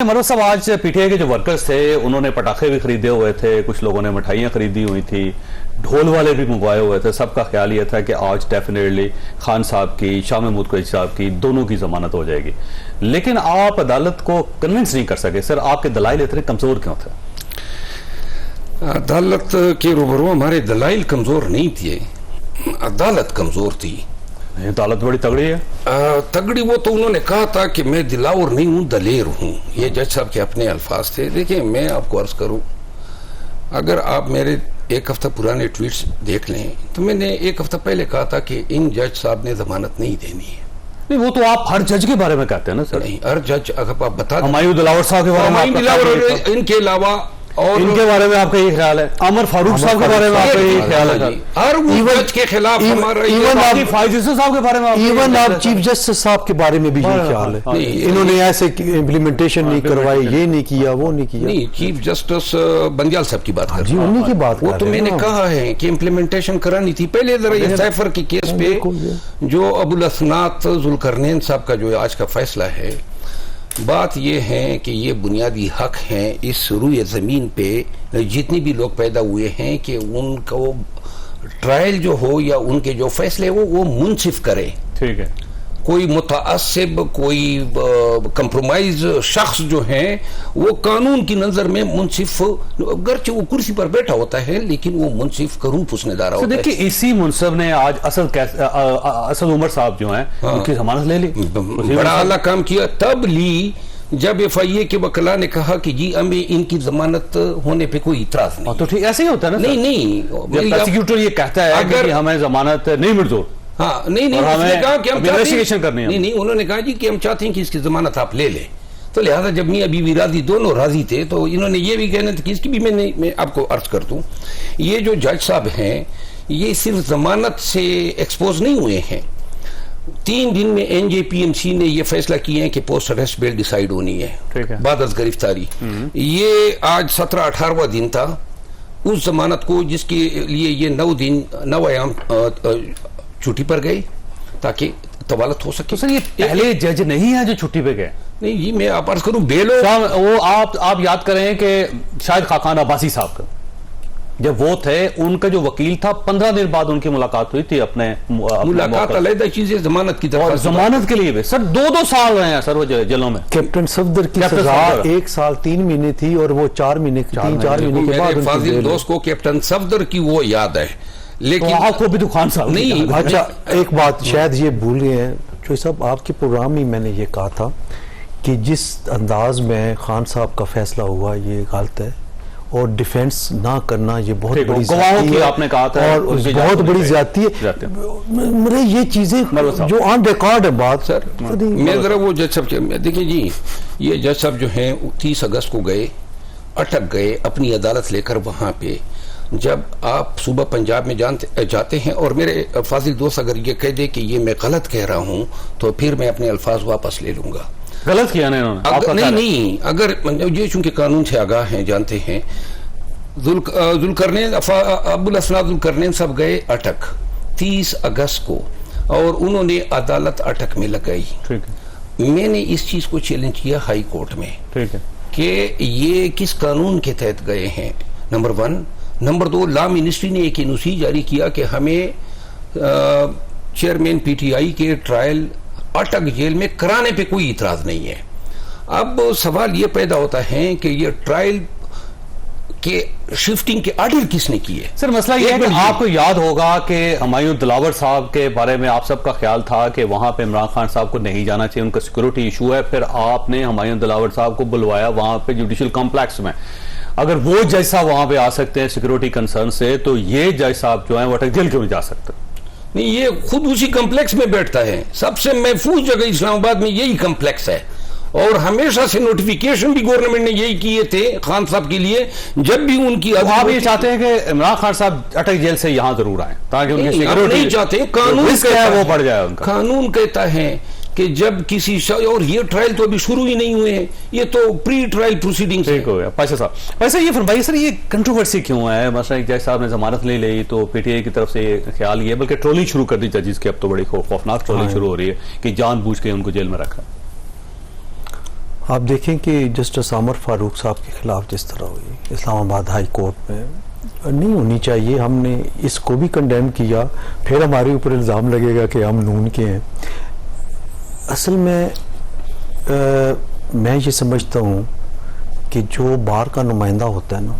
Morose साहब, आज PTI के जो वर्कर्स थे उन्होंने पटाखे भी खरीदे हुए थे, कुछ लोगों ने मिठाइयां खरीदी हुई थी, ढोल वाले भी मंगवाए हुए थे। सबका ख्याल ये था कि आज डेफिनेटली खान साहब की, शाह महमूद कुरैशी साहब की, दोनों की जमानत हो जाएगी। लेकिन आप अदालत को कन्विंस नहीं कर सके। सर, आपके दलाइल इतने कमजोर क्यों थे? अदालत के रूबरू हमारे दलाइल कमजोर नहीं थे, अदालत कमजोर थी। अदालत बड़ी तगड़ी है। तगड़ी वो तो उन्होंने कहा था कि मैं दिलावर नहीं हूं, दलेर हूं। ये जज साहब के अपने अल्फाज थे। देखिए, मैं आपको अर्ज करूं, अगर आप मेरे एक हफ्ता पुराने ट्वीट्स देख लें तो मैंने एक हफ्ता पहले कहा था कि इन जज साहब ने जमानत नहीं देनी है। नहीं, वो तो आप हर जज के बारे में कहते हैं ना सर। नहीं, हर जज अगर आप बता हुमायूं दिलावर साहब के बारे में, इनके अलावा और इनके बारे में आपका ये ख्याल है? अमर फारूक साहब के बारे में आपका ये ख्याल है? हर जज के खिलाफ हमारा इवन फायज साहब के बारे में, इवन आप चीफ जस्टिस साहब के बारे में भी ये ख्याल है? इन्होंने ऐसे इम्प्लीमेंटेशन नहीं करवाई, ये नहीं किया, वो नहीं किया। नहीं, चीफ जस्टिस बंदियाल साहब की बात कर जी, उन्हीं की बात वो तो मैंने कहा है कि इम्प्लीमेंटेशन करानी थी। पहले जरा ये सैफर की केस पे जो अबुल असनात जुल्करनैन साहब का जो आज का फैसला है, बात यह है कि ये बुनियादी हक हैं इस रूए ज़मीन पे जितने भी लोग पैदा हुए हैं कि उनको ट्रायल जो हो या उनके जो फैसले वो मुनसिफ करे। ठीक है। कोई मुतअस्सिब, कोई कंप्रोमाइज शख्स जो है वो कानून की नजर में मुनसिफ, अगरचे वो कुर्सी पर बैठा होता है लेकिन वो मुनसिफ का रूप उसने धारा होता है। देखिए, इसी मुनसिफ ने आज असद उमर साहब जो हैं उनकी जमानत ले ली, बड़ा आला काम किया। तब ली जब FIA के वकला ने कहा कि जी हमें इनकी जमानत होने पे कोई इतराज नहीं। तो ठीक ऐसे ही होता है ना? नहीं, प्रोसिक्यूटर ये कहता है कि हमें जमानत नहीं मंजूर। हाँ, नहीं, उसने कहा कि हम इन्वेस्टिगेशन करनी है। नहीं, उन्होंने कहा जी कि हम चाहते हैं कि इसकी जमानत आप ले लें। तो लिहाजा जब मियां बीवी राजी, दोनों राजी थे, तो इन्होंने ये भी कहना था कि इसकी भी मैं आपको अर्ज कर दूं, ये जो जज साहब हैं ये सिर्फ जमानत से एक्सपोज नहीं हुए हैं। 3 दिन में NJPMC ने ये फैसला किया है कि पोस्ट अरेस्ट बेल डिसाइड होनी है बाद अज गिरफ्तारी। ये आज 17-18वां दिन था उस जमानत को, जिसके लिए ये 9 अयाम छुट्टी पर गए ताकि तवालत हो सके। तो सर, ये पहले जज नहीं है जो छुट्टी पे गए? नहीं जी, मैं आप अर्ज करूं, बेलो वो आप याद करें कि शायद खाकान अब्बासी साहब का जब वो थे, उनका जो वकील था, 15 दिन बाद उनकी मुलाकात हुई थी। मुलाकात अलग चीज है, जमानत की तरफ, जमानत के लिए भी सर 2-2 साल रहे हैं सर वो जेलों में। कैप्टन सफदर की सजा 1 साल 3 महीने थी और वो 4 महीने के बाद फाजिल दोस्त को कैप्टन सफदर की वो याद है, लेकिन आपको भी तो खान साहब नहीं। अच्छा, एक बात शायद ये भूल गए हैं जो साहब, आपके प्रोग्राम में मैंने ये कहा था कि जिस अंदाज में खान साहब का फैसला हुआ ये गलत है और डिफेंस ना करना ये बहुत बड़ी ज्यादती है। आपने कहा था और बहुत बड़ी ज्यादती है। मेरे ये चीजें जो ऑन रिकॉर्ड है बात। सर, मैं जरा वो जज साहब, देखिए जी, ये जज साहब जो हैं 30 अगस्त को गए, अटक गए अपनी अदालत लेकर वहां पे। जब आप सुबह पंजाब में जाते हैं और मेरे फाजिल दोस्त अगर ये कह दे कि ये मैं गलत कह रहा हूं तो फिर मैं अपने अल्फाज वापस ले लूंगा। गलत किया ना इन्होंने? नहीं, अगर ये चूंकि कानून से आगाह हैं, जानते हैं, जुल्करनैन अबुल असनात जुल्करनैन सब गए अटक 30 अगस्त को और उन्होंने अदालत अटक में लगाई। मैंने इस चीज को चैलेंज किया हाई कोर्ट में कि ये किस कानून के तहत गए हैं, नंबर 1। नंबर 2, लॉ मिनिस्ट्री ने एक एनओसी जारी किया कि हमें चेयरमैन PTI के ट्रायल अटक जेल में कराने पे कोई इतराज नहीं है। अब सवाल ये पैदा होता है कि ये ट्रायल के शिफ्टिंग के आर्डर किसने किए? सर, मसला ये है कि आपको याद होगा कि हुमायूं दिलावर साहब के बारे में आप सबका ख्याल था कि वहां पे इमरान खान साहब को नहीं जाना चाहिए, उनका सिक्योरिटी इशू है। फिर आपने हुमायूं दिलावर साहब को बुलवाया वहां पे जुडिशियल कॉम्प्लेक्स में। अगर वो जज साहब वहां पे आ सकते हैं सिक्योरिटी कंसर्न से, तो ये जज साहब जो है वो अटक जेल क्यों नहीं जा सकते? नहीं, ये खुद उसी कॉम्प्लेक्स में बैठता है। सबसे महफूज जगह इस्लामाबाद में यही कॉम्प्लेक्स है और हमेशा से नोटिफिकेशन भी गवर्नमेंट ने यही किए थे खान साहब के लिए। जब भी उनकी आप ये चाहते हैं कि इमरान खान साहब अटक जेल से यहां जरूर आए ताकि उनकी सिक्योरिटी नहीं चाहते, कानून कहता है वो बढ़ जाए उनका। कानून कहता है कि जब किसी और ये ट्रायल तो अभी शुरू ही नहीं हुए हैं, ये तो प्री ट्रायल प्रोसीडिंग ठीक हो गया। पाशा साहब, वैसे ये फरमाइए सर, ये कंट्रोवर्सी क्यों है? मसला जज साहब ने जमानत ले ली तो PTI की तरफ से ये ख्याल ये, बल्कि ट्रोलिंग शुरू कर दी जजिस की, अब तो बड़ी खौफनाक ट्रोलिंग शुरू हो रही है कि जानबूझ के उनको जेल में रखा। आप देखें कि जस्टिस आमर फारूक साहब के खिलाफ जिस तरह हुई इस्लामाबाद हाई कोर्ट में, नहीं होनी चाहिए। हमने इसको भी कंडेम किया, फिर हमारे ऊपर इल्ज़ाम लगेगा कि हम नून के हैं। असल में मैं ये समझता हूँ कि जो बार का नुमाइंदा होता है ना,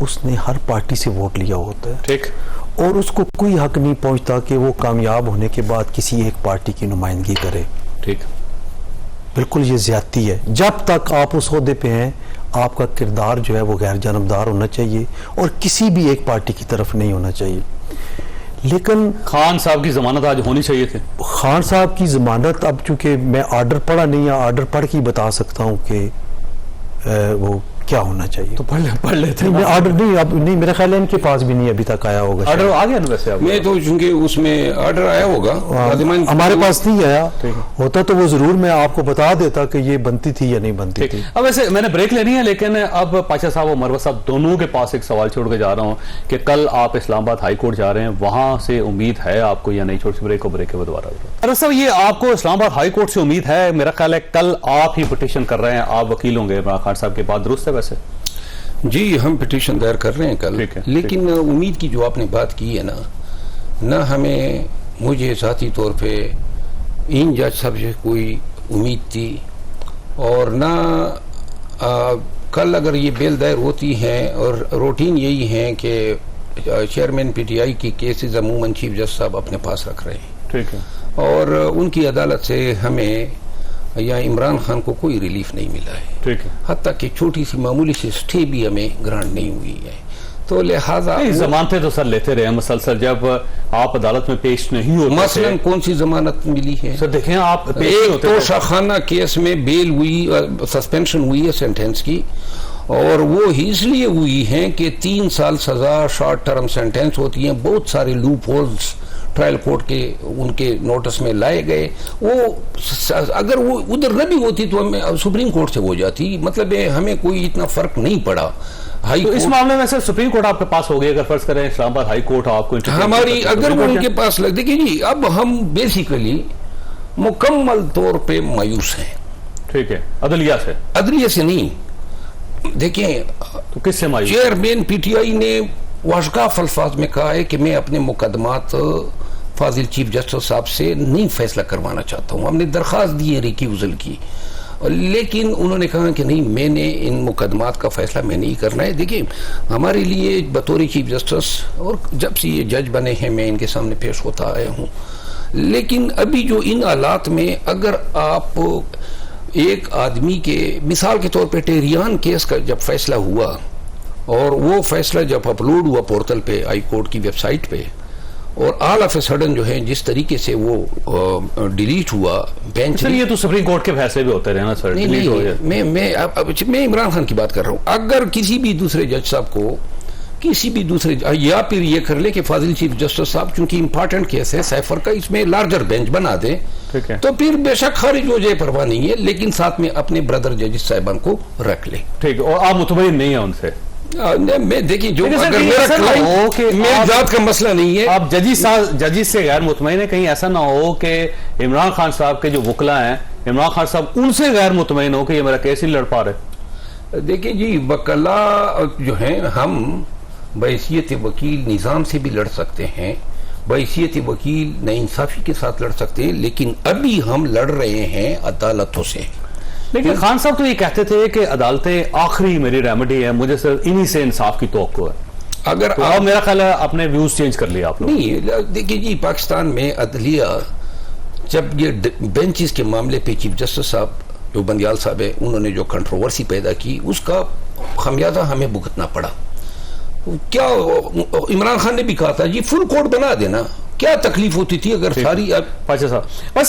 उसने हर पार्टी से वोट लिया होता है, ठीक, और उसको कोई हक नहीं पहुँचता कि वो कामयाब होने के बाद किसी एक पार्टी की नुमाइंदगी करे। ठीक, बिल्कुल ये ज्यादती है। जब तक आप उस ओहदे पे हैं, आपका किरदार जो है वो गैर जानबदार होना चाहिए और किसी भी एक पार्टी की तरफ नहीं होना चाहिए। लेकिन खान साहब की जमानत आज होनी चाहिए थी। खान साहब की जमानत, अब चूंकि मैं आर्डर पढ़ा नहीं है, आर्डर पढ़ के बता सकता हूँ कि वो क्या होना चाहिए। तो पढ़ लेते नहीं, मैं आर्डर नहीं, अब नहीं, मेरा ख्याल है इनके पास भी नहीं अभी तक आया होगा। ऑर्डर आ गया ना वैसे? अब मैं तो चूंकि उसमें ऑर्डर आया होगा, हमारे पास नहीं आया होता तो वो जरूर मैं आपको बता देता कि ये बनती थी या नहीं बनती थी। अब वैसे मैंने ब्रेक लेनी है, लेकिन अब पाशा साहब और मरवा साहब दोनों के पास एक सवाल छोड़ के जा रहा हूं कि कल आप इस्लामाबाद हाई कोर्ट जा रहे हैं, वहां से उम्मीद है आपको या नहीं? छोटी सी ब्रेक के बाद दोबारा। अरे साहब, ये आपको इस्लामाबाद हाई कोर्ट से उम्मीद है? मेरा ख्याल है कल आप ही पिटीशन कर रहे हैं, आप वकील होंगे इमरान खान साहब के बाद, दुरुस्त है वैसे? जी, हम पिटीशन दायर कर रहे हैं कल। लेकिन उम्मीद की जो आपने बात की है ना हमें, मुझे ज़ाती तौर पे इन जज साहब से कोई उम्मीद थी, और ना कल अगर ये बेल दायर होती है, और रूटीन यही है कि चेयरमैन पीटीआई की केसेस अमूमन चीफ जज साहब अपने पास रख रहे हैं। ठीक है, और उनकी अदालत से हमें या इमरान खान को कोई रिलीफ नहीं मिला है। ठीक है, हत्ता कि छोटी सी मामूली सी स्टे भी हमें ग्रांट नहीं हुई है। तो लिहाजा जमानतें तो सर लेते रहे मसलसल, जब आप अदालत में पेश नहीं होते। मसलन कौन सी जमानत मिली है सर? देखें, आप एक तो शाखाना केस में बेल हुई, सस्पेंशन हुई है सेंटेंस की, और वो इसलिए हुई है कि 3 साल सजा शॉर्ट टर्म सेंटेंस होती है। बहुत सारे लूप होल्स ट्रायल कोर्ट के उनके नोटिस में लाए गए। वो अगर वो उधर न भी होती तो हमें सुप्रीम कोर्ट से हो जाती। मतलब हमें कोई इतना फर्क नहीं पड़ा। हाई तो इस मामले में सर सुप्रीम कोर्ट आपके पास हो गई, अगर फर्ज करें इस्लामाबाद हाई कोर्ट आपको हमारी अगर वो उनके पास लग, देखिए जी, अब हम बेसिकली मुकम्मल तौर पे मायूस हैं। ठीक है, अदलिया से नहीं। देखिए, तो किससे मायूस? चेयरमैन पीटीआई ने वाशगाफ अल्फाज में कहा है कि मैं अपने मुकदमात फाजिल चीफ जस्टिस साहब से नहीं फैसला करवाना चाहता हूं। हमने दरख्वास्त दी है रिक्यूजल की, लेकिन उन्होंने कहा कि नहीं, मैंने इन मुकदमात का फैसला मैं नहीं करना है। देखिए, हमारे लिए बतौर चीफ जस्टिस, और जब से ये जज बने हैं मैं इनके सामने पेश होता आया हूँ, लेकिन अभी जो इन हालात में अगर आप एक आदमी के, मिसाल के तौर पर टेरियान केस का जब फैसला हुआ, और वो फैसला जब अपलोड हुआ पोर्टल पे, हाई कोर्ट की वेबसाइट पे, और ऑल ऑफ ए सडन जो है जिस तरीके से वो डिलीट हुआ बेंच। ये तो सुप्रीम कोर्ट के फैसले भी होते रहे ना सर। नहीं, मैं इमरान खान की बात कर रहा हूँ। अगर किसी भी दूसरे जज साहब को, किसी भी दूसरे, या फिर ये कर ले कि फाजिल चीफ जस्टिस साहब चूंकि इंपॉर्टेंट केस है साइफर का, इसमें लार्जर बेंच बना दे, तो फिर बेशक खारिज हो जाए, परवाह नहीं है, लेकिन साथ में अपने ब्रदर जजिस साहिबान को रख ले। ठीक है, और आप मुतमईन नहीं है उनसे? मैं देखिए, जो अगर मेरा क्लाइंट, मेरी जात का मसला नहीं है, आप जजी से गैर मुतमईन है, कहीं ऐसा ना हो कि इमरान खान साहब के जो वकला हैं, इमरान खान साहब उनसे गैर मुतमईन हो कि ये मेरा केस ही लड़ पा रहे? देखिए जी, वकला जो है, हम बहैसियत वकील निज़ाम से भी लड़ सकते हैं, बहैसियत वकील नाइंसाफी के साथ लड़ सकते हैं, लेकिन अभी हम लड़ रहे हैं अदालतों से। लेकिन खान साहब तो ये कहते थे कि अदालतें आखिरी मेरी रेमेडी है, मुझे सिर्फ इन्हीं से इंसाफ की तवक्को है। अगर तो आप, मेरा ख्याल है, अपने व्यूज चेंज कर लिया आप लोग। नहीं, देखिए जी, पाकिस्तान में अदलिया, जब ये बेंचेस के मामले पे चीफ जस्टिस साहब जो बंदियाल साहब है, उन्होंने जो कंट्रोवर्सी पैदा की, उसका खमियाजा हमें भुगतना पड़ा। क्या इमरान खान ने भी कहा था जी, फुल कोर्ट बना देना, क्या तकलीफ होती थी अगर सारी। अच्छा साहब,